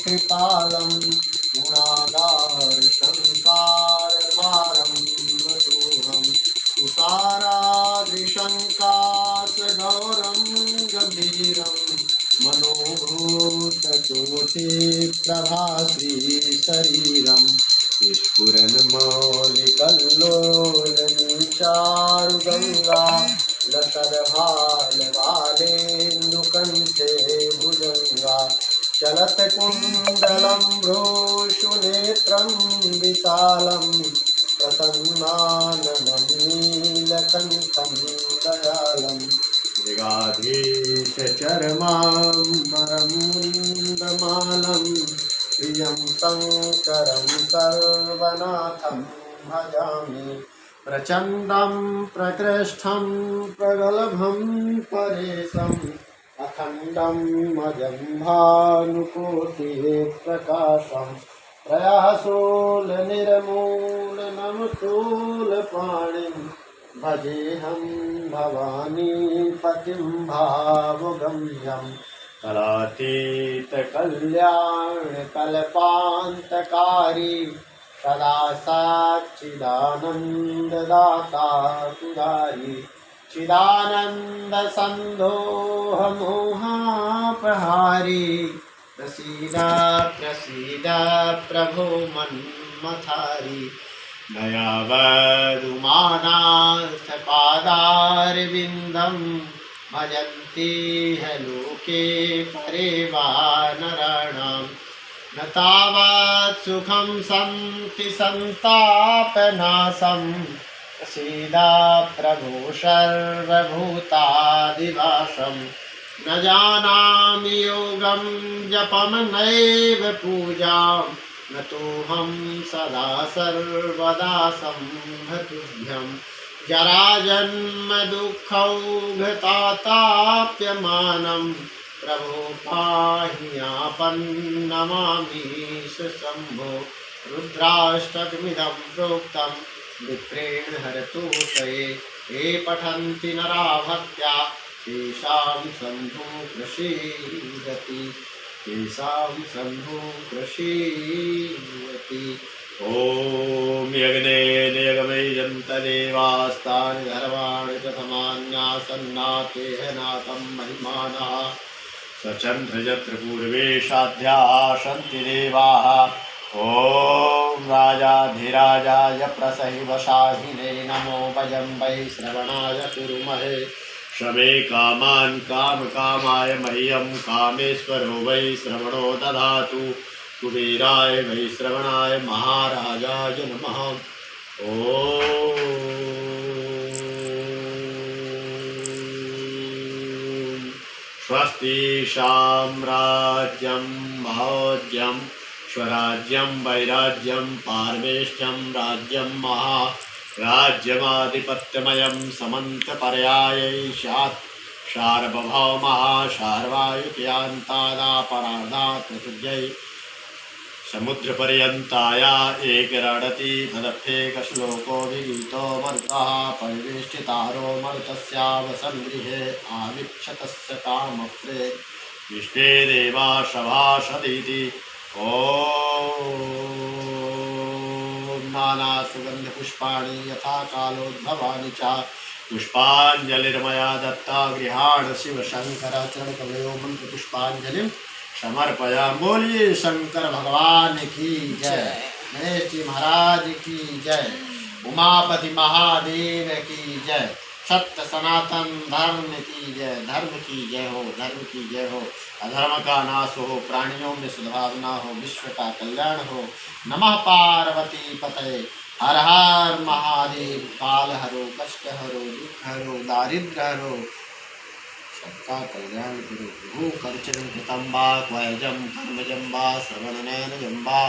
कृपालं गुणागार संसारभारं नतोऽहं तुषाराद्रिशङ्कासगौरं गम्भीरं मनोभूतकोटिप्रभाश्रीशरीरं स्फुरन्मौलिकल्लोलनीचारुगङ्गा लसद्भालबालेन्दुकण्ठे भुजङ्गा चलत्कुण्डलं भ्रूषुनेत्रं विशालं प्रसन्नाननं नीलकण्ठं दयालं मृगाधीशचर्माम्बरमुन्दमालं प्रियं शङ्करं सर्वनाथं भजामि प्रचण्डं प्रकृष्टं प्रगल्भं परेशम् अखण्डं मजं भानुकोटिः प्रकाशं प्रयासोलनिर्मूलनमशूलपाणिं भजेऽहं भवानीपतिं भावगम्यं कलातीतकल्याणकल्पान्तकारी सदा सच्चिदानन्ददाता तुदारी चिदानन्दसन्दोहमोहापहारी प्रसीद प्रसीद प्रभो मन्मथारी दयावदुमानाथपादारविन्दं भजन्ति ह लोके परे वा नराणां न तावत् सुखं सन्ति सन्तापनाशं प्रसीद प्रभो सर्वभूतादिवासं न जानामि योगं जपं नैव पूजां न तोऽहं सदा सर्वदा सम्भतुभ्यं जराजन्म दुःखौघताताप्यमानं प्रभो पाहि आपन्नमामि शम्भो रुद्राष्टकमिदं प्रोक्तं विप्रेण हरतु शये ये पठन्ति नरा भक्त्या तेषां शम्भो प्रसीदति तेषां शम्भो प्रसीदति। ॐ यज्ञेन यज्ञमयन्त देवास्तानि धर्माणि प्रथमान्यासन्नातेह नाथं महिमानः स्वचन्द्र यत्र पूर्वे साध्याः सन्ति देवाः। ॐ राजाधिराजाय प्रसहिवशाहिने नमो भजं वै श्रवणाय कुरुमहे शमे कामान् कामकामाय मह्यं कामेश्वरो वै श्रवणो दधातु कुबेराय वै श्रवणाय महाराजाय नमः। ॐ स्वस्ति साम्राज्यं महोज्यं स्वराज्यं वैराज्यं पारमेष्ठ्यं राज्यं महाराज्यमाधिपत्यमयं समन्तपर्यायै स्यात् सार्वभौमः सार्वायुतयान्तादापराधात् पृथिव्यै समुद्रपर्यन्ताया एकरणति भदर्थेकश्लोको विगीतो मरुतः परिवेष्टितारो मरुतस्यावसङ्गृहे आवीक्षतस्य कामप्रे विष्टे देवा सभासदिति। ॐ नानासुगन्धपुष्पाणि यथा कालोद्भवानि च पुष्पाञ्जलिर्मया दत्ता गृहाण शिवशङ्कराचरणकवयो मन्त्रपुष्पाञ्जलिं समर्पयामि। बोलिए शंकर भगवान की जय, गणेश जी महाराज की जय, उमापति महादेव की जय, सत्य सनातन धर्म की जय, धर्म की जय हो, धर्म की जय हो, अधर्म का नाश हो, प्राणियों में सद्भावना हो, विश्व का कल्याण हो। नमः पार्वती पतये, हर हर महादेव। काल हरो, कष्ट हरो, दुख हरो, दारिद्र हरो, सबका कल्याण करो। भू कर्चन कृतं वा क्वयजं कर्मजं वा श्रवणनयनजं वा